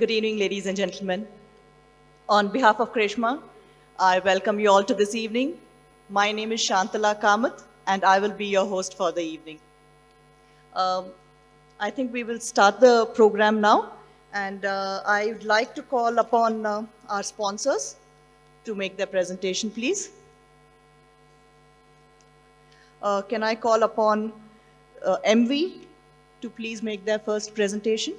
Good evening, ladies and gentlemen. On behalf of Krishma, I welcome you all to this evening. My name is Shantala Kamath, and I will be your host for the evening. I think we will start the program now, and I would like to call upon our sponsors to make their presentation, please. Can I call upon MV to please make their first presentation?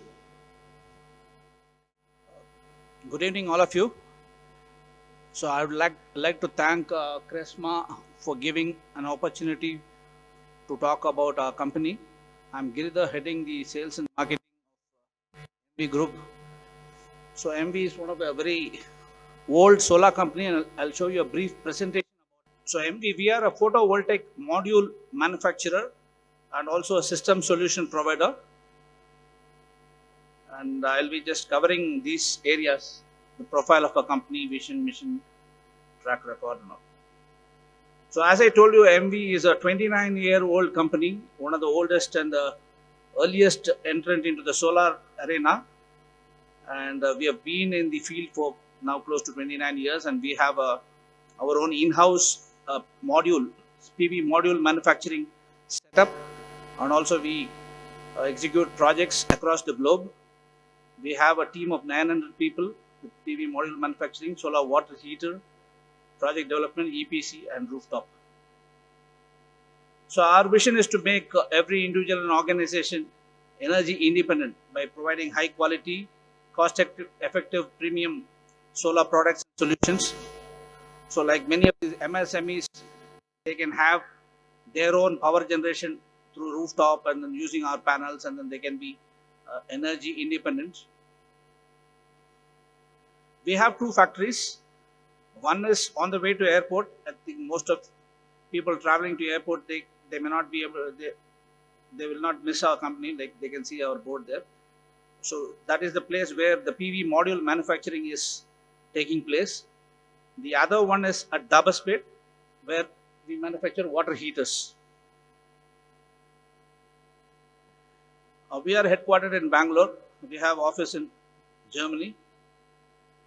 Good evening, all of you. So I would like to thank Kresma for giving an opportunity to talk about our company. I'm Giridhar, heading the sales and marketing of MV Group. So MV is one of a very old solar company, and I'll show you a brief presentation. So MV, we are a photovoltaic module manufacturer and also a system solution provider. And I'll be just covering these areas: the profile of a company, vision, mission, track record, and all. So as I told you, MV is a 29-year-old company, one of the oldest and the earliest entrant into the solar arena. And we have been in the field for now close to 29 years, and we have our own in-house module, PV module manufacturing setup, and also we execute projects across the globe. We have a team of 900 people with PV module manufacturing, solar water heater, project development, EPC, and rooftop. So our vision is to make every individual and organization energy independent by providing high quality, cost-effective premium solar products and solutions. So like many of these MSMEs, they can have their own power generation through rooftop and then using our panels, and then they can be energy independent. We have two factories. One is on the way to airport. I think most of people traveling to airport, they may not be able, they will not miss our company, like they can see our board there. So that is the place where the PV module manufacturing is taking place. The other one is at Dabaspet, where we manufacture water heaters. We are headquartered in Bangalore. We have office in Germany,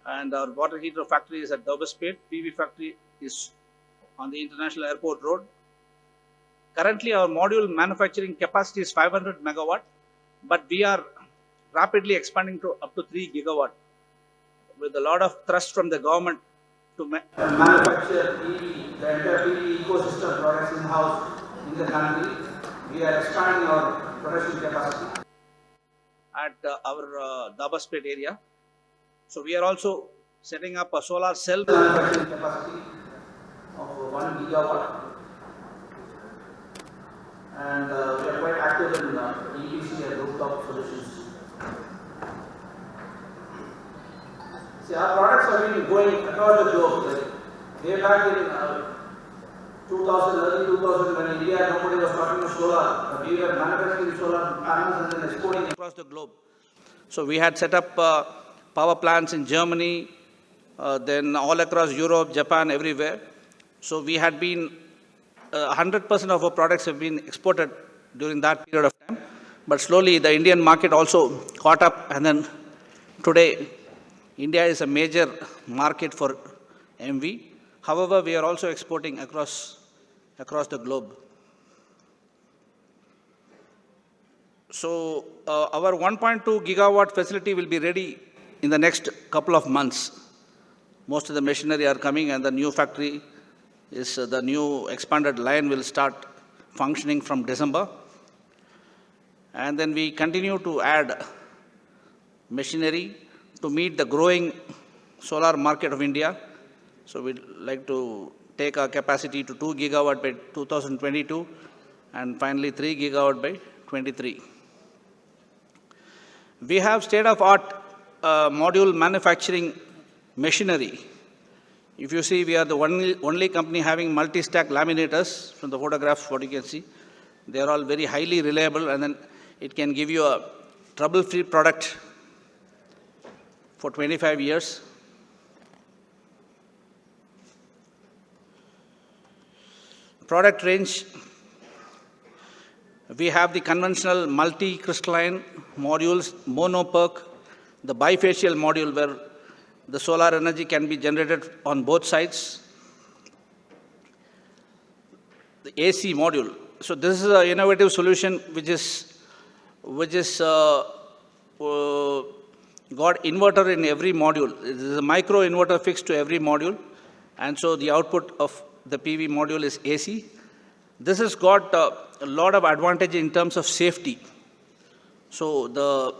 and our water heater factory is at Dabaspet. PV factory is on the International Airport Road. Currently, our module manufacturing capacity is 500 megawatt, but we are rapidly expanding to up to 3 gigawatt, with a lot of thrust from the government to manufacture PV, the entire PV ecosystem products in-house in the country. We are expanding our production capacity at our Dabaspet area. So we are also setting up a solar cell manufacturing capacity of 1 gigawatt. And we are quite active in EPC and rooftop solutions. See, our products have been going across the globe. Like, way back in 2000, early 2000, when India, nobody was talking about solar. We were manufacturing solar panels and then exporting across the globe. So we had set up power plants in Germany, then all across Europe, Japan, everywhere. So we had been 100% of our products have been exported during that period of time. But slowly the Indian market also caught up, and then today India is a major market for MV. However, we are also exporting across the globe. So our 1.2 gigawatt facility will be ready in the next couple of months. Most of the machinery are coming, and the new factory is the new expanded line will start functioning from December. And then we continue to add machinery to meet the growing solar market of India. So we'd like to take our capacity to 2 gigawatt by 2022 and finally 3 gigawatt by 23. We have state-of-art module manufacturing machinery. If you see, we are the only company having multi-stack laminators. From the photographs, what you can see, they are all very highly reliable, and then it can give you a trouble-free product for 25 years. Product range, we have the conventional multi-crystalline modules, mono-PERC, the bifacial module where the solar energy can be generated on both sides, the AC module. So this is an innovative solution which is got inverter in every module. It is a micro inverter fixed to every module, and so the output of the PV module is AC. This has got a lot of advantage in terms of safety. So the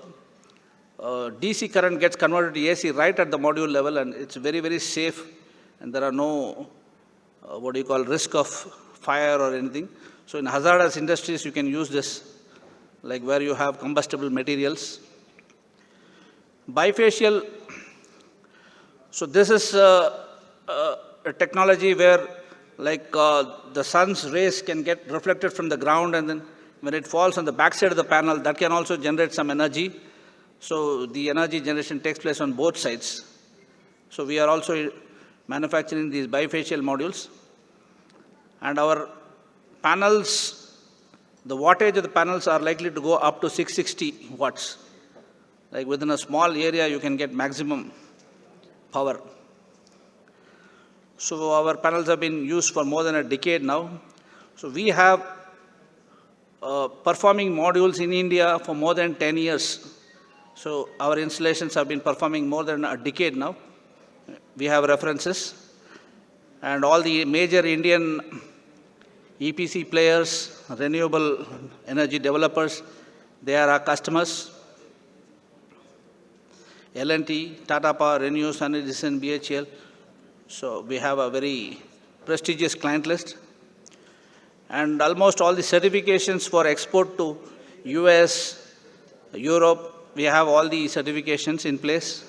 DC current gets converted to AC right at the module level, and it's very, very safe, and there are no, risk of fire or anything. So in hazardous industries, you can use this, like where you have combustible materials. Bifacial, so this is a technology where the sun's rays can get reflected from the ground, and then when it falls on the backside of the panel, that can also generate some energy. So the energy generation takes place on both sides. So we are also manufacturing these bifacial modules. And our panels, the wattage of the panels are likely to go up to 660 watts. Like within a small area, you can get maximum power. So our panels have been used for more than a decade now. So we have performing modules in India for more than 10 years. So our installations have been performing more than a decade now. We have references. And all the major Indian EPC players, renewable energy developers, they are our customers. L&T, Tata Power, Renew, Sun Edison, BHEL. So we have a very prestigious client list. And almost all the certifications for export to US, Europe, we have all the certifications in place.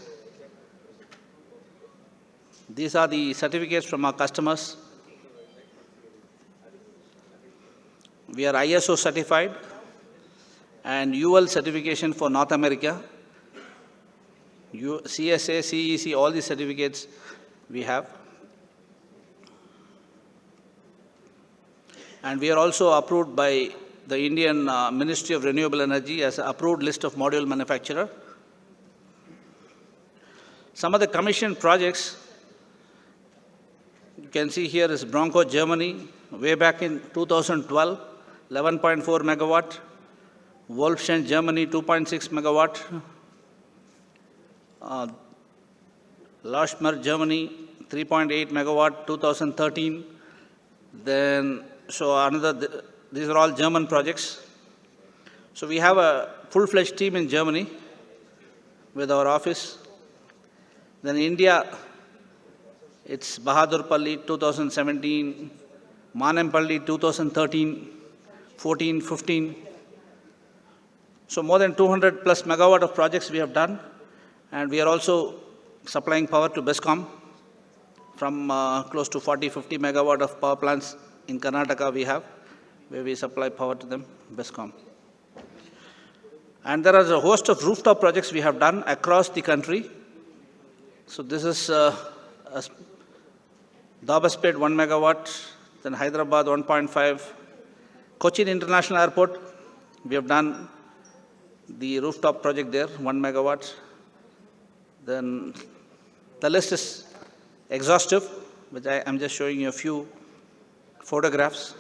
These are the certificates from our customers. We are ISO certified and UL certification for North America. CSA, CEC, all these certificates we have. And we are also approved by the Indian Ministry of Renewable Energy as an approved list of module manufacturer. Some of the commissioned projects you can see here is Bronco, Germany, way back in 2012, 11.4 megawatt. Wolfschen, Germany, 2.6 megawatt. Lashmer, Germany, 3.8 megawatt, 2013. Then, these are all German projects. So we have a full-fledged team in Germany with our office. Then India, it's Bahadurpalli, 2017, Manempalli, 2013, 14, 15. So more than 200 plus megawatt of projects we have done. And we are also supplying power to BESCOM from close to 40, 50 megawatt of power plants in Karnataka we have, where we supply power to them, BESCOM. And there are a host of rooftop projects we have done across the country. So this is Dabaspet 1 megawatt, then Hyderabad 1.5, Cochin International Airport, we have done the rooftop project there, 1 megawatt. Then the list is exhaustive, but I am just showing you a few photographs.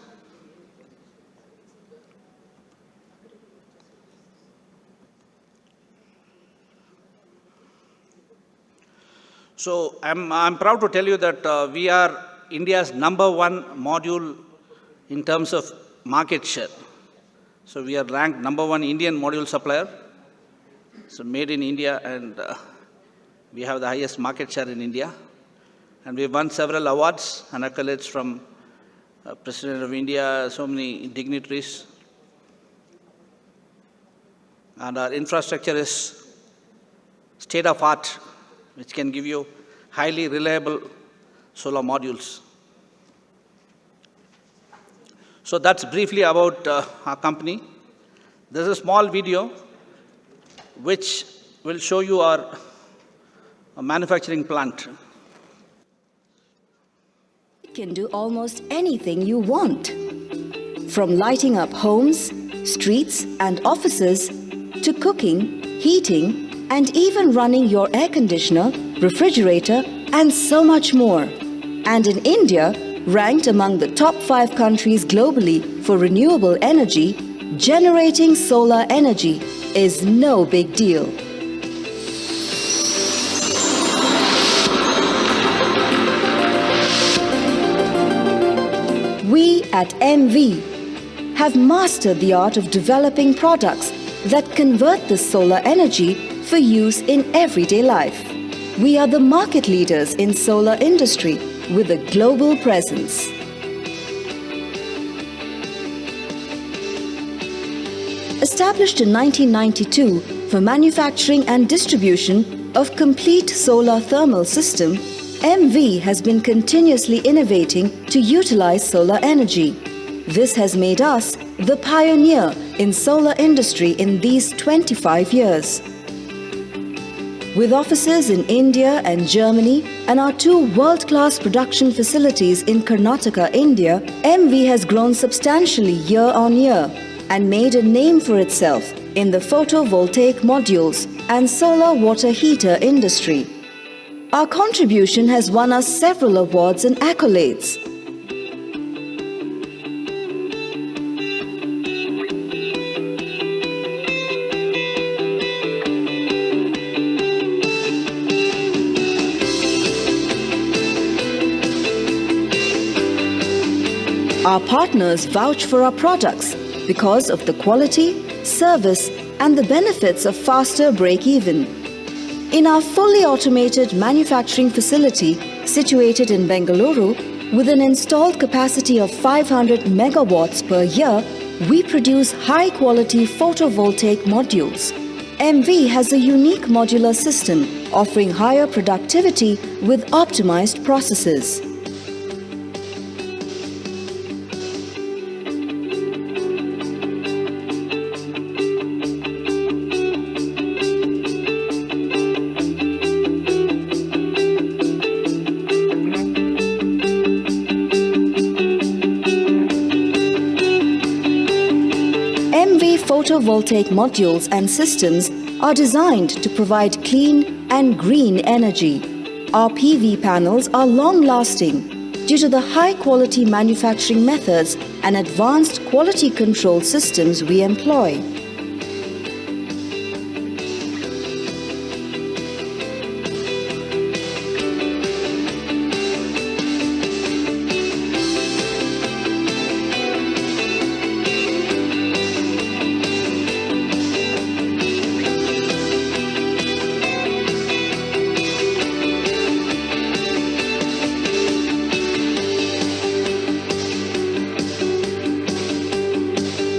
So I'm proud to tell you that we are India's #1 module in terms of market share. So we are ranked #1 Indian module supplier. So made in India, and we have the highest market share in India. And we've won several awards and accolades from President of India, so many dignitaries. And our infrastructure is state of art, which can give you highly reliable solar modules. So that's briefly about our company. There's a small video which will show you our manufacturing plant. You can do almost anything you want. From lighting up homes, streets, and offices to cooking, heating, and even running your air conditioner, refrigerator, and so much more. And in India, ranked among the top 5 countries globally for renewable energy, generating solar energy is no big deal. We at MV have mastered the art of developing products that convert the solar energy for use in everyday life. We are the market leaders in solar industry with a global presence. Established in 1992 for manufacturing and distribution of complete solar thermal system, MV has been continuously innovating to utilize solar energy. This has made us the pioneer in solar industry in these 25 years. With offices in India and Germany and our 2 world-class production facilities in Karnataka, India, MV has grown substantially year on year and made a name for itself in the photovoltaic modules and solar water heater industry. Our contribution has won us several awards and accolades. Our partners vouch for our products because of the quality, service, and the benefits of faster break-even. In our fully automated manufacturing facility situated in Bengaluru, with an installed capacity of 500 megawatts per year, we produce high-quality photovoltaic modules. MV has a unique modular system offering higher productivity with optimized processes. MV photovoltaic modules and systems are designed to provide clean and green energy. Our PV panels are long-lasting due to the high-quality manufacturing methods and advanced quality control systems we employ.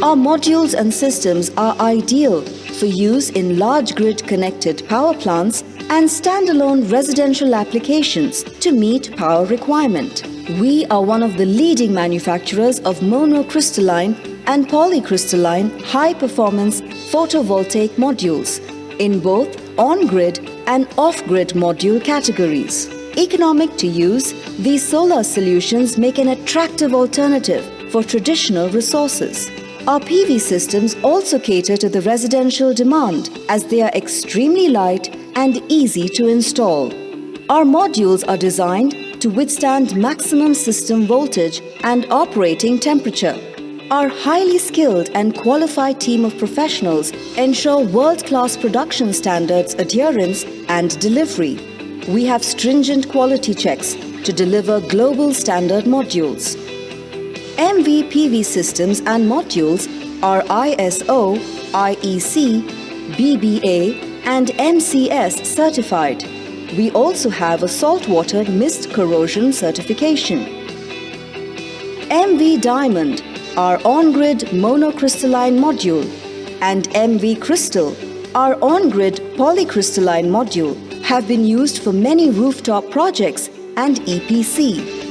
Our modules and systems are ideal for use in large grid-connected power plants and standalone residential applications to meet power requirement. We are one of the leading manufacturers of monocrystalline and polycrystalline high-performance photovoltaic modules in both on-grid and off-grid module categories. Economic to use, these solar solutions make an attractive alternative for traditional resources. Our PV systems also cater to the residential demand as they are extremely light and easy to install. Our modules are designed to withstand maximum system voltage and operating temperature. Our highly skilled and qualified team of professionals ensure world-class production standards adherence and delivery. We have stringent quality checks to deliver global standard modules. MV PV systems and modules are ISO, IEC, BBA and MCS certified. We also have a saltwater mist corrosion certification. MV Diamond, our on-grid monocrystalline module, and MV Crystal, our on-grid polycrystalline module, have been used for many rooftop projects and EPC.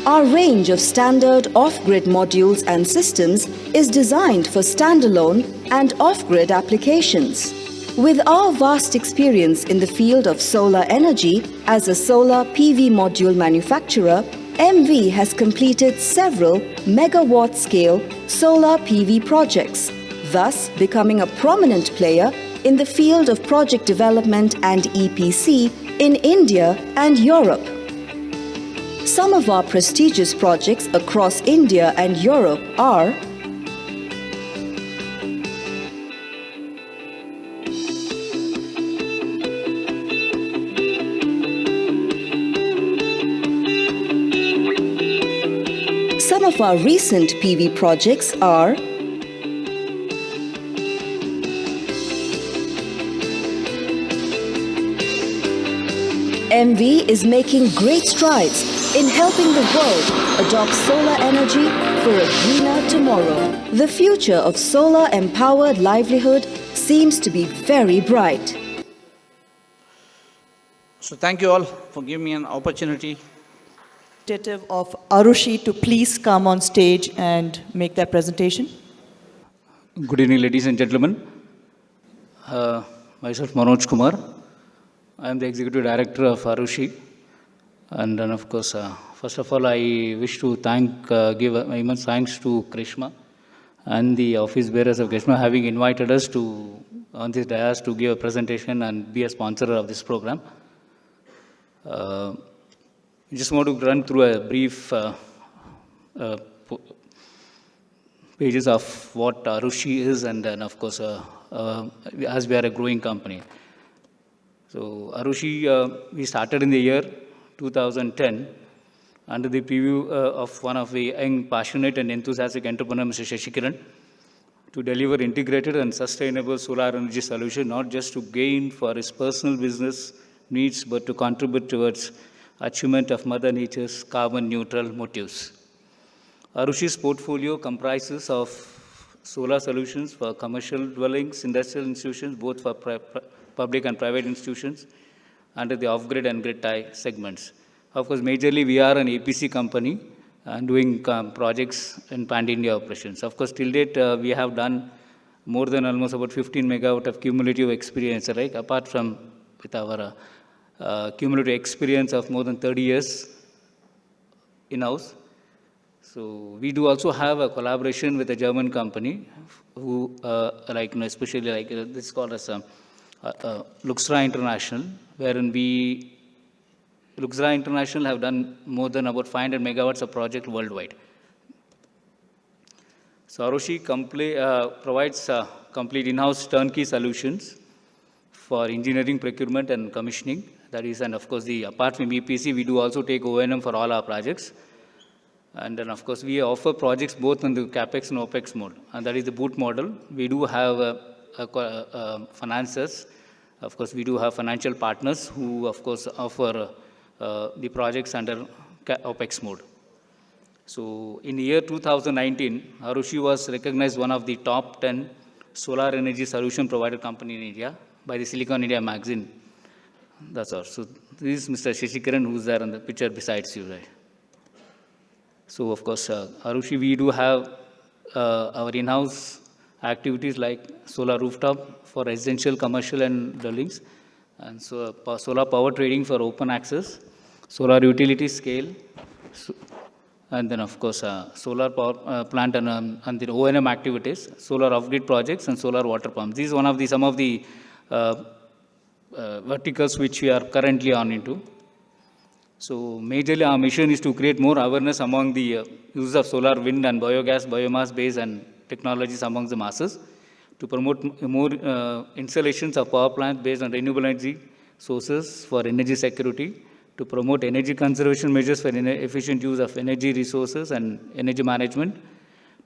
Our range of standard off-grid modules and systems is designed for standalone and off-grid applications. With our vast experience in the field of solar energy as a solar PV module manufacturer, MV has completed several megawatt-scale solar PV projects, thus becoming a prominent player in the field of project development and EPC in India and Europe. Some of our prestigious projects across India and Europe are Some of our recent PV projects are MV is making great strides in helping the world adopt solar energy for a greener tomorrow. The future of solar-empowered livelihood seems to be very bright. So thank you all for giving me an opportunity. Of Arushi to please come on stage and make their presentation. Good evening, ladies and gentlemen. Myself, Manoj Kumar. I am the Executive Director of Arushi. And then, of course, first of all, I wish to give immense thanks to Krishma and the office bearers of Krishma having invited us on this dais to give a presentation and be a sponsor of this program. I just want to run through a brief pages of what Arushi is, and then, of course, as we are a growing company. So, Arushi, we started in the year 2010 under the preview of one of the young, passionate, and enthusiastic entrepreneur, Mr. Shashi Kiran, to deliver integrated and sustainable solar energy solution, not just to gain for his personal business needs, but to contribute towards achievement of Mother Nature's carbon neutral motives. Arushi's portfolio comprises of solar solutions for commercial dwellings, industrial institutions, both for public and private institutions, under the off-grid and grid-tie segments. Of course, majorly we are an APC company and doing projects in pan-India operations. Of course, till date we have done more than almost about 15 megawatt of cumulative experience, right? Apart from with our cumulative experience of more than 30 years in-house. So we do also have a collaboration with a German company who, especially this is called as Luxra International, wherein Luxra International have done more than about 500 megawatts of project worldwide. So Arushi provides complete in-house turnkey solutions for engineering, procurement, and commissioning. That is, and of course, apart from EPC, we do also take O&M for all our projects. And then, of course, we offer projects both on the CapEx and OpEx mode. And that is the boot model. We do have financiers. Of course, we do have financial partners who, of course, offer the projects under OpEx mode. So, in the year 2019, Arushi was recognized one of the top 10 solar energy solution provider company in India by the Silicon India magazine. That's all. So this is Mr. Shashi Kiran, who's there in the picture besides you, right? So, of course, Arushi, we do have our in-house activities like solar rooftop for residential, commercial, and dwellings, and so solar power trading for open access, solar utility scale, and then, of course, solar power plant and the O&M activities, solar off-grid projects, and solar water pumps. This is some of the verticals which we are currently on into. So majorly our mission is to create more awareness among the use of solar, wind, and biogas, biomass based and technologies among the masses, to promote more installations of power plants based on renewable energy sources for energy security, to promote energy conservation measures for efficient use of energy resources and energy management,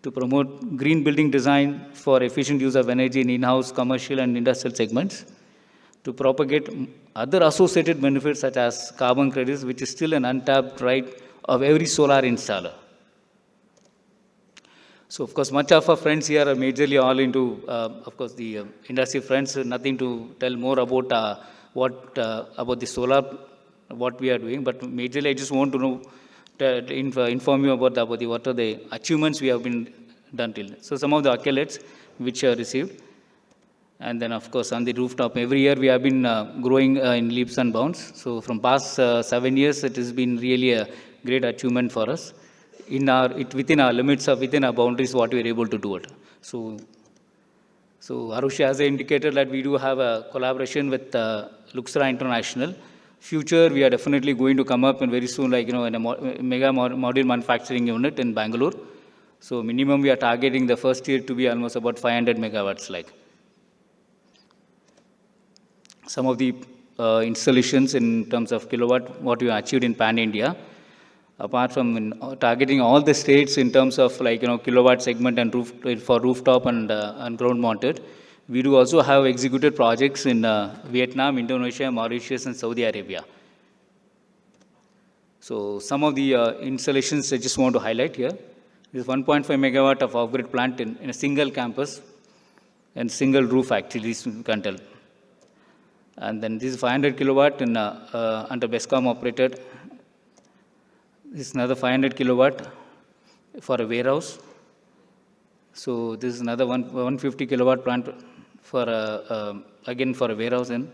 to promote green building design for efficient use of energy in in-house, commercial, and industrial segments, to propagate other associated benefits such as carbon credits, which is still an untapped right of every solar installer. So, of course, much of our friends here are majorly all into, of course, the industry friends. Nothing to tell more about about the solar, what we are doing. But majorly, I just want to know, inform you about what are the achievements we have been done till. So, some of the accolades which are received. And then, of course, on the rooftop, every year we have been growing in leaps and bounds. So, from past 7 years, it has been really a great achievement for us. Within our limits, within our boundaries, what we are able to do it. So So Arushi, as I indicated, that we do have a collaboration with Luxra International. Future, we are definitely going to come up and very soon, like, in a mega module manufacturing unit in Bangalore. So minimum, we are targeting the first year to be almost about 500 megawatts, like. Some of the installations in terms of kilowatt, what we achieved in Pan-India, apart from targeting all the states in terms of, like, kilowatt segment and for rooftop and ground mounted, we do also have executed projects in Vietnam, Indonesia, Mauritius, and Saudi Arabia. So some of the installations I just want to highlight here. This is 1.5 megawatt of off-grid plant in a single campus and single roof, actually, you can tell. And then this is 500 kilowatt in under BESCOM operated. This is another 500 kilowatt for a warehouse. So this is another 150 kilowatt plant for again for a warehouse in.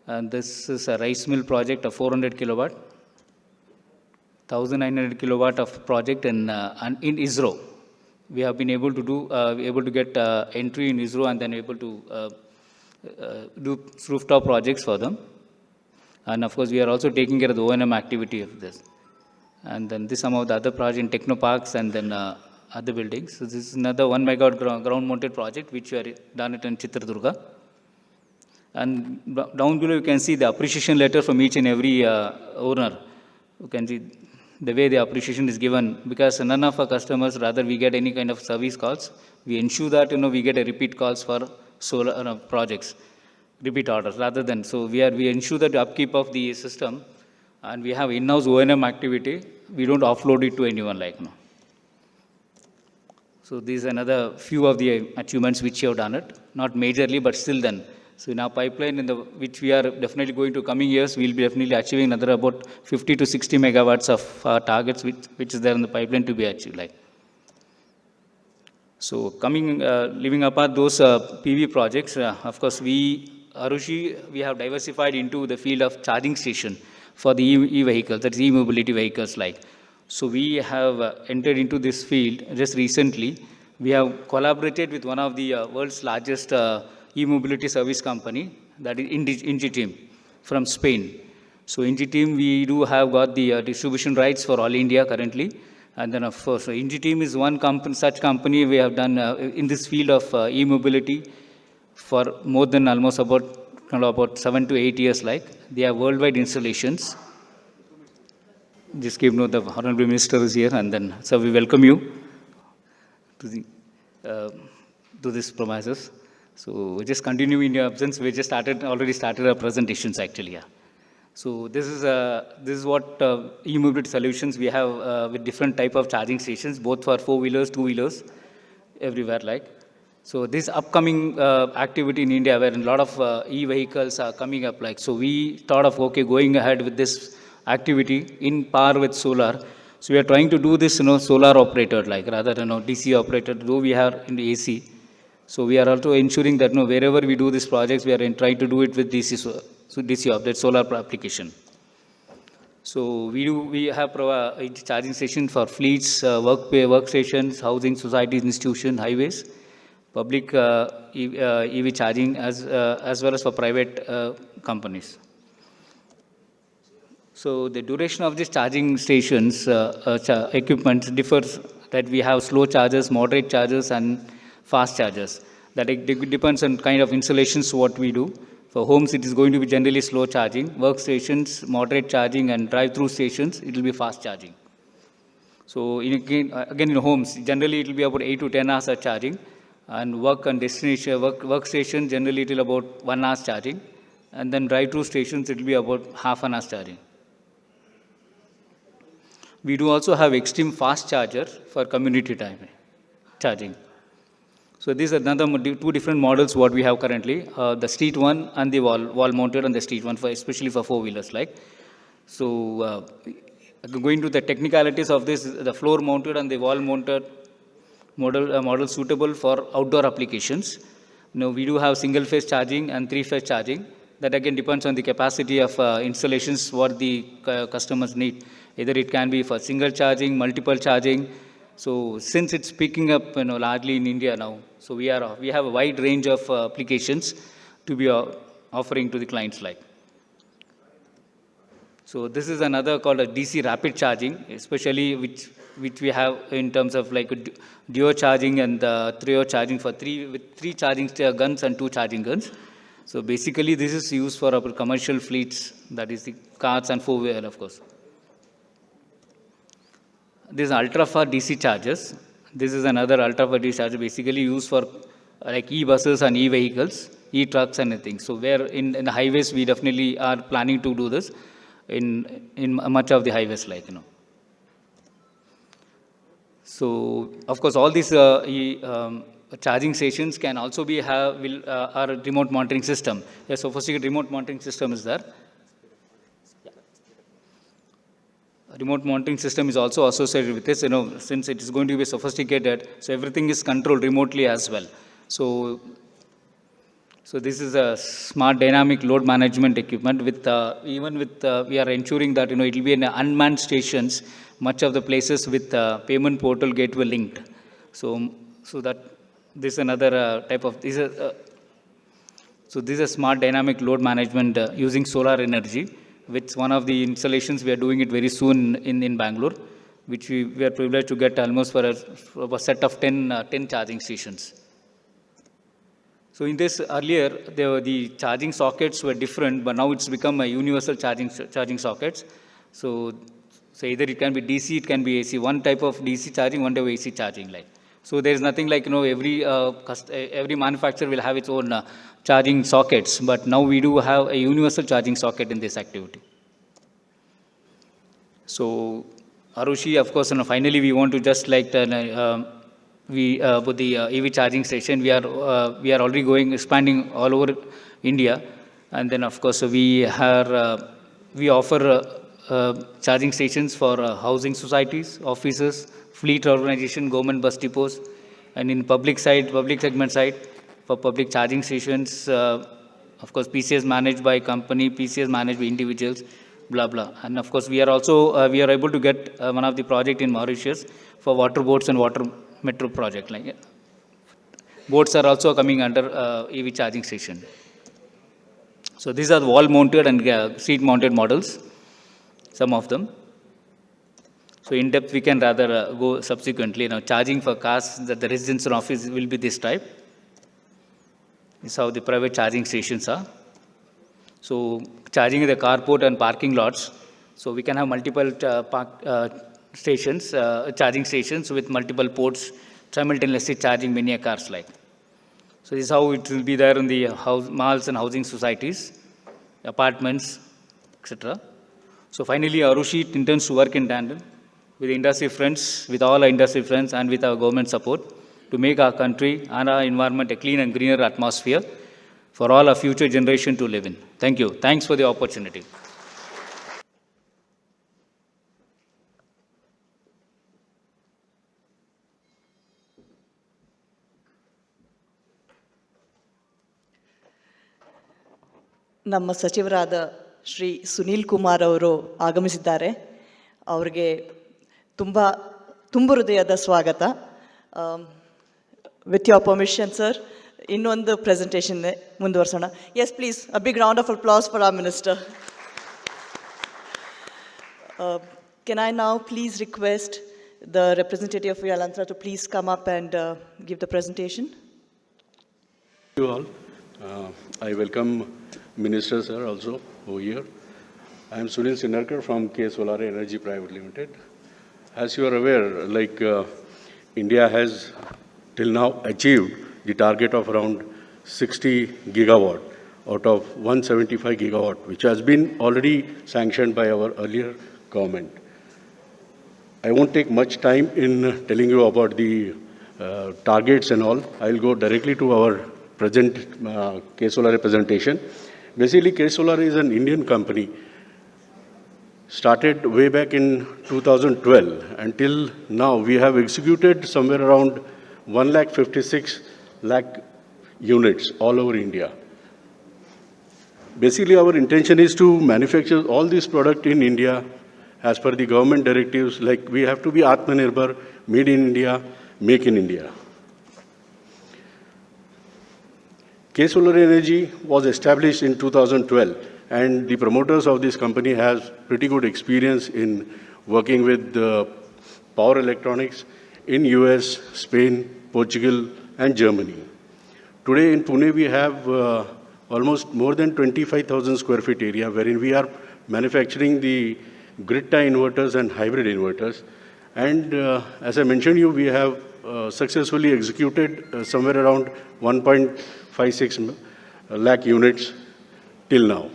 And this is a rice mill project of 400 kilowatt. 1,900 kilowatt of project in ISRO. We have been able to get entry in ISRO and then able to do rooftop projects for them. And of course, we are also taking care of the O&M activity of this. And then this some of the other projects in technoparks and then other buildings. So this is another 1 megawatt ground mounted project which we are done it in Chitradurga. And down below you can see the appreciation letter from each and every owner. You can see the way the appreciation is given, because none of our customers, rather we get any kind of service calls. We ensure that we get a repeat calls for solar projects, repeat orders, rather than, so we ensure that the upkeep of the system, and we have in-house O&M activity. We don't offload it to anyone like now. So these are another few of the achievements which you have done it, not majorly, but still then. So in our pipeline, which we are definitely going to coming years, we'll be definitely achieving another about 50 to 60 megawatts of targets which is there in the pipeline to be achieved. Like. So leaving apart those PV projects, of course, Arushi, we have diversified into the field of charging station for the e-vehicles, that's e-mobility vehicles like. So we have entered into this field just recently. We have collaborated with one of the world's largest e-mobility service company, that is Ingiteam from Spain. So Ingiteam, we do have got the distribution rights for all India currently. And then of course, Ingiteam is one company, such company we have done in this field of e-mobility for more than almost about 7 to 8 years like. They have worldwide installations. Just give note the Honorable Minister is here, and then, so we welcome you to this premises. So we just continue in your absence. We just already started our presentations actually. Yeah. So this is what e-mobility solutions we have with different type of charging stations, both for 4-wheelers, 2-wheelers, everywhere like. So this upcoming activity in India, where a lot of e-vehicles are coming up like. So we thought of going ahead with this activity in par with solar. So we are trying to do this, solar operated like, rather than DC operated, though we are in the AC. So we are also ensuring that wherever we do these projects, we are trying to do it with DC, so DC of that solar application. So we have a charging station for fleets, workstations, housing, societies, institutions, highways, public EV charging as well as for private companies. So the duration of these charging stations equipment differs, that we have slow chargers, moderate chargers, and fast chargers. That it depends on kind of installations what we do. For homes, it is going to be generally slow charging. Workstations, moderate charging, and drive-through stations, it will be fast charging. So again in homes, generally it will be about 8 to 10 hours of charging. And work and destination, workstation, generally it will about 1 hour charging. And then drive-through stations, it will be about half an hour charging. We do also have extreme fast charger for community time charging. So these are another 2 different models what we have currently, the street one and the wall mounted, and the street one, especially for 4-wheelers like. So going to the technicalities of this, the floor mounted and the wall mounted model suitable for outdoor applications. We do have single phase charging and 3-phase charging. That again depends on the capacity of installations what the customers need. Either it can be for single charging, multiple charging, So since it's picking up, largely in India now, so we have a wide range of applications to be offering to the clients like. So this is another called a DC rapid charging, especially which we have in terms of like a duo charging and trio charging with three charging guns and two charging guns. So basically this is used for our commercial fleets, that is the cars and four-wheeler, of course. This is ultra-fast DC chargers. This is another ultra-fast DC charger basically used for like e-buses and e-vehicles, e-trucks and anything. So where in the highways we definitely are planning to do this in much of the highways like, So of course all these charging stations can also be our remote monitoring system. A sophisticated remote monitoring system is there. Remote monitoring system is also associated with this, since it is going to be sophisticated, so everything is controlled remotely as well. So this is a smart dynamic load management equipment with, we are ensuring that, it will be in unmanned stations, much of the places with payment portal gateway linked. So that this is another type of, so this is a smart dynamic load management using solar energy. With one of the installations, we are doing it very soon in Bangalore, which we are privileged to get almost for a set of 10 charging stations. So in this earlier, the charging sockets were different, but now it's become a universal charging sockets. So either it can be DC, it can be AC. One type of DC charging, one type of AC charging like. So there is nothing like, every manufacturer will have its own charging sockets, but now we do have a universal charging socket in this activity. So Arushi, of course, finally we want to just like with the EV charging station, we are already expanding all over India, and then of course we offer charging stations for housing societies, offices, fleet organization, government bus depots, and in public segment side, for public charging stations, of course, PCS managed by company, PCS managed by individuals, blah, blah. And of course, we are also, we are able to get one of the project in Mauritius for water boats and water metro project. Like, boats are also coming under EV charging station. So these are the wall mounted and seat mounted models, some of them. So in depth, we can rather go subsequently. Charging for cars, that the residence and office will be this type. This is how the private charging stations are. So charging in the carport and parking lots. So we can have multiple charging stations with multiple ports simultaneously charging many cars like. So this is how it will be there in the malls and housing societies, apartments, etc. So finally, Arushi intends to work in tandem with industry friends, with all our industry friends and with our government support to make our country and our environment a clean and greener atmosphere for all our future generation to live in. Thank you. Thanks for the opportunity. ನಮ್ಮ ಸಚಿವರಾದ ಶ್ರೀ ಸುನೀಲ್ ಕುಮಾರ್ ಅವರು ಆಗಮಿಸಿದ್ದಾರೆ. ಅವರಿಗೆ ತುಂಬ ಹೃದಯದ ಸ್ವಾಗತ. With your permission sir, ಇನ್ನೊಂದು presentation ಮುಂದುವರ್ಸೋಣ. Yes please, a big round of applause for our minister. Can I now please request the representative of Yalantra to please come up and give the presentation? Thank you all. I welcome Minister sir also over here. I am Sunil Sinarkar from K Solar Energy Private Limited. As you are aware, India has till now achieved the target of around 60 gigawatt out of 175 gigawatt, which has been already sanctioned by our earlier government. I won't take much time in telling you about the targets and all. I'll go directly to our present K Solar representation. Basically, K Solar is an Indian company, started way back in 2012. Until now, we have executed somewhere around 156,000 units all over India. Basically, our intention is to manufacture all these products in India as per the government directives. Like, we have to be Atmanirbhar Made in India, Make in India. K Solar Energy was established in 2012, and the promoters of this company has pretty good experience in working with power electronics in US, Spain, Portugal, and Germany. Today in Pune, we have almost more than 25,000 square feet area, wherein we are manufacturing the grid tie inverters and hybrid inverters. And as I mentioned you, we have successfully executed somewhere around 1.56 lakh units till now.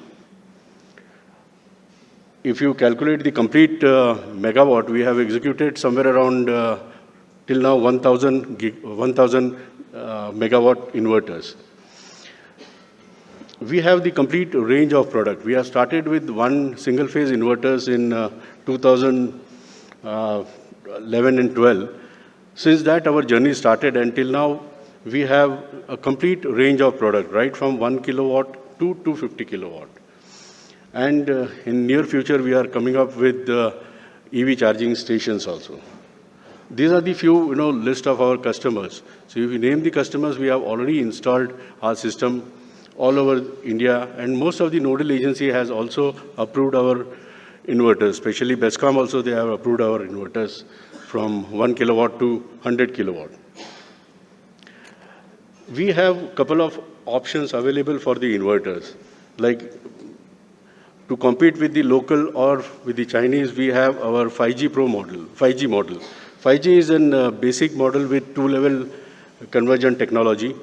If you calculate the complete megawatt, we have executed somewhere around till now 1,000 megawatt inverters. We have the complete range of product. We have started with one single phase inverters in 2011 and 12. Since that, our journey started, and till now, we have a complete range of product, right from 1 kilowatt to 250 kilowatt. And in near future, we are coming up with EV charging stations also. These are the few, list of our customers. So if we name the customers, we have already installed our system all over India, and most of the nodal agency has also approved our inverters, especially BESCOM also, they have approved our inverters from 1 kilowatt to 100 kilowatt. We have a couple of options available for the inverters. Like to compete with the local or with the Chinese, we have our 5G Pro model, 5G model. 5G is a basic model with two-level convergent technology.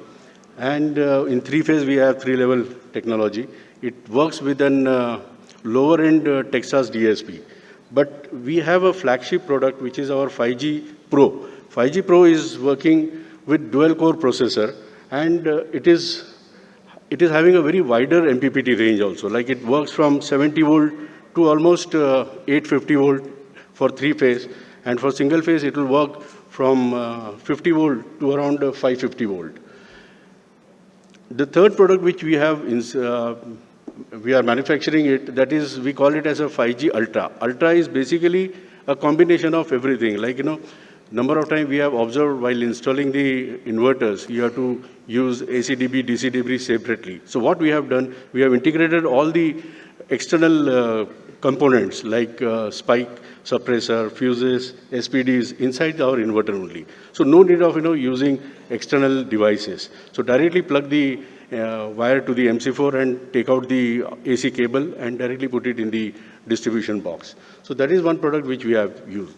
And in three-phase, we have three-level technology. It works with an lower-end Texas DSP. But we have a flagship product, which is our 5G Pro. 5G Pro is working with dual-core processor, and it is having a very wider MPPT range also. Like it works from 70 volt to almost 850 volt for three-phase. And for single-phase, it will work from 50 volt to around 550 volt. The third product which we have, we are manufacturing it, that is, we call it as a 5G Ultra. Ultra is basically a combination of everything. Like, number of times we have observed while installing the inverters, you have to use AC-DB, DC-DB separately. So what we have done, we have integrated all the external components like spike, suppressor, fuses, SPDs inside our inverter only. So no need of using external devices. So directly plug the wire to the MC4 and take out the AC cable and directly put it in the distribution box. So that is one product which we have used.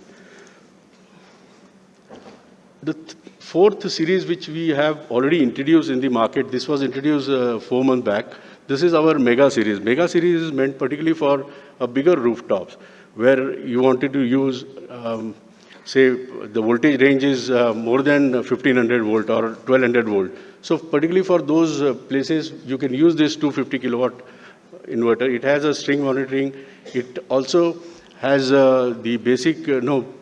The fourth series which we have already introduced in the market, this was introduced 4 months back. This is our Mega Series. Mega Series is meant particularly for a bigger rooftops where you wanted to use, say, the voltage range is more than 1500 volt or 1200 volt. So particularly for those places, you can use this 250 kilowatt inverter. It has a string monitoring. It also has the basic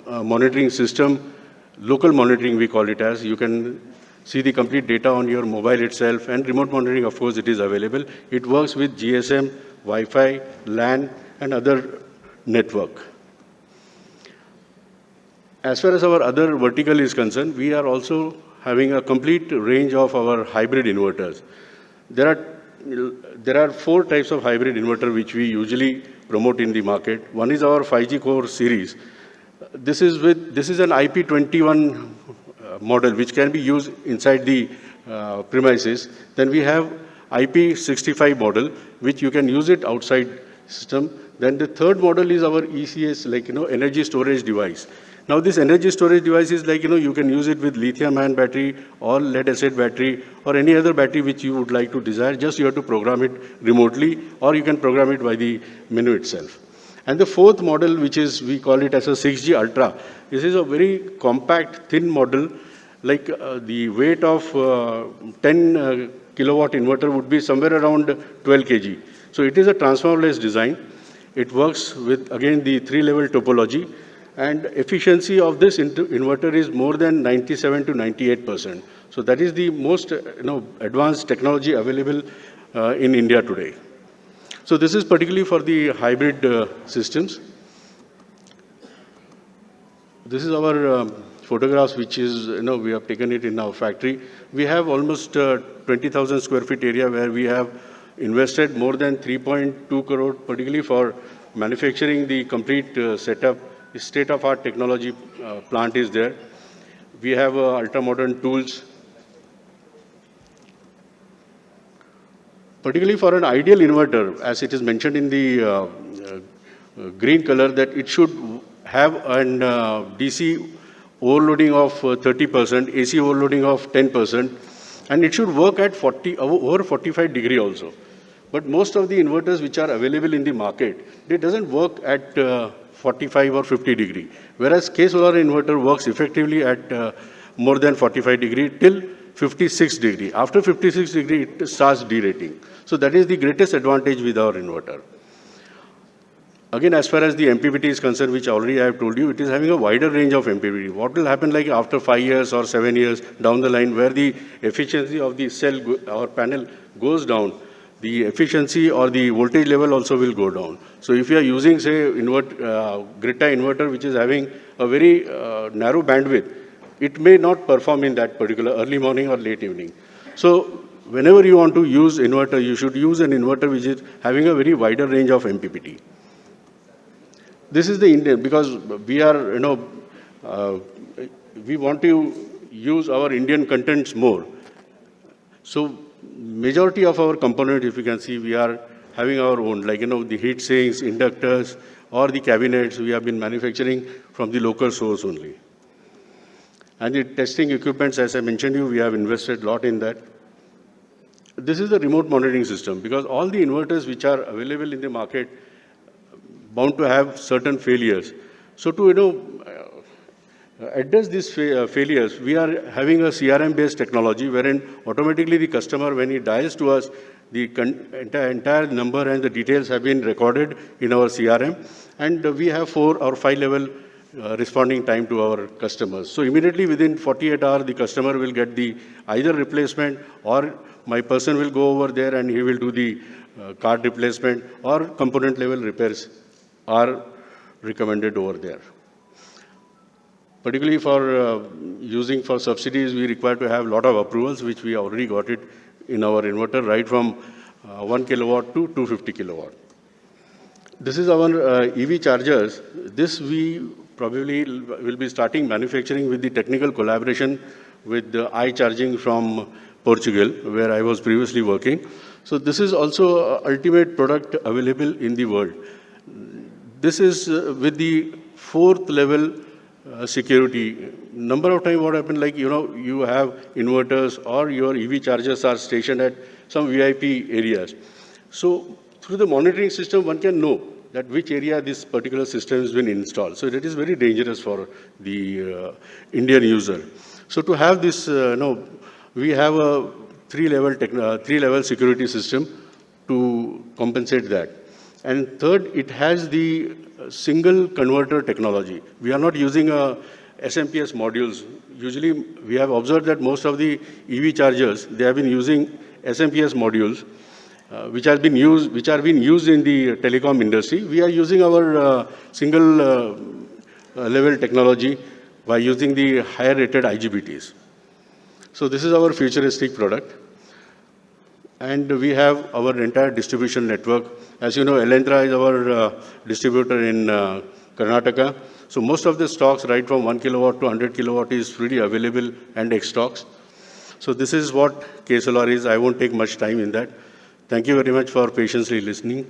monitoring system, local monitoring we call it as. You can see the complete data on your mobile itself, and remote monitoring, of course, it is available. It works with GSM, Wi-Fi, LAN, and other network. As far as our other vertical is concerned, we are also having a complete range of our hybrid inverters. There are 4 types of hybrid inverter which we usually promote in the market. One is our 5G Core series. This is an IP21 model which can be used inside the premises. Then we have IP65 model which you can use it outside system. Then the third model is our ECS, like energy storage device. Now this energy storage device is like you can use it with lithium-ion battery or lead-acid battery or any other battery which you would like to desire. Just you have to program it remotely, or you can program it by the menu itself. And the fourth model, which is, we call it as a 6G Ultra. This is a very compact, thin model. Like the weight of 10 kilowatt inverter would be somewhere around 12 kg. So it is a transformer-less design. It works with, again, the 3-level topology. And efficiency of this inverter is more than 97 to 98%. So that is the most advanced technology available in India today. So this is particularly for the hybrid systems. This is our photographs which is, we have taken it in our factory. We have almost 20,000 square feet area where we have invested more than 3.2 crore, particularly for manufacturing the complete setup. State-of-art technology plant is there. We have ultra-modern tools. Particularly for an ideal inverter, as it is mentioned in the green color, that it should have an DC overloading of 30%, AC overloading of 10%, and it should work at over 45 degree also. But most of the inverters which are available in the market, it doesn't work at 45 or 50 degree, whereas K-Solar inverter works effectively at more than 45 degree till 56 degree. After 56 degree, it starts derating. So that is the greatest advantage with our inverter. Again, as far as the MPPT is concerned, which already I have told you, it is having a wider range of MPPT. What will happen like after 5 years or 7 years down the line, where the efficiency of the cell or panel goes down, the efficiency or the voltage level also will go down. So if you are using, say, grid-tie inverter, which is having a very narrow bandwidth, it may not perform in that particular early morning or late evening. So whenever you want to use inverter, you should use an inverter which is having a very wider range of MPPT. This is the Indian, because we are, we want to use our Indian contents more. So majority of our components, if you can see, we are having our own, like, the heat sinks, inductors, or the cabinets, we have been manufacturing from the local source only. And the testing equipments, as I mentioned you, we have invested a lot in that. This is the remote monitoring system, because all the inverters which are available in the market bound to have certain failures. So to, address these failures, we are having a CRM-based technology wherein automatically the customer, when he dials to us, the entire number and the details have been recorded in our CRM, and we have 4 or 5 level responding time to our customers. So immediately within 48 hours, the customer will get the either replacement, or my person will go over there and he will do the card replacement, or component level repairs are recommended over there. Particularly for using for subsidies, we require to have a lot of approvals, which we already got it in our inverter, right from 1 kilowatt to 250 kilowatt. This is our EV chargers. This we probably will be starting manufacturing with the technical collaboration with the iCharging from Portugal, where I was previously working. So this is also an ultimate product available in the world. This is with the 4th level security. Number of times what happened, like, you have inverters or your EV chargers are stationed at some VIP areas. So through the monitoring system, one can know that which area this particular system has been installed. So that is very dangerous for the Indian user. So to have this, we have a 3-level security system to compensate that. And third, it has the single converter technology. We are not using SMPS modules. Usually, we have observed that most of the EV chargers, they have been using SMPS modules, which are being used in the telecom industry. We are using our single level technology by using the higher rated IGBTs. So this is our futuristic product. And we have our entire distribution network. As you know, Elentra is our distributor in Karnataka. So most of the stocks, right from 1 kilowatt to 100 kilowatt, is freely available and ex-stocks. So this is what K-Solar is. I won't take much time in that. Thank you very much for patiently listening.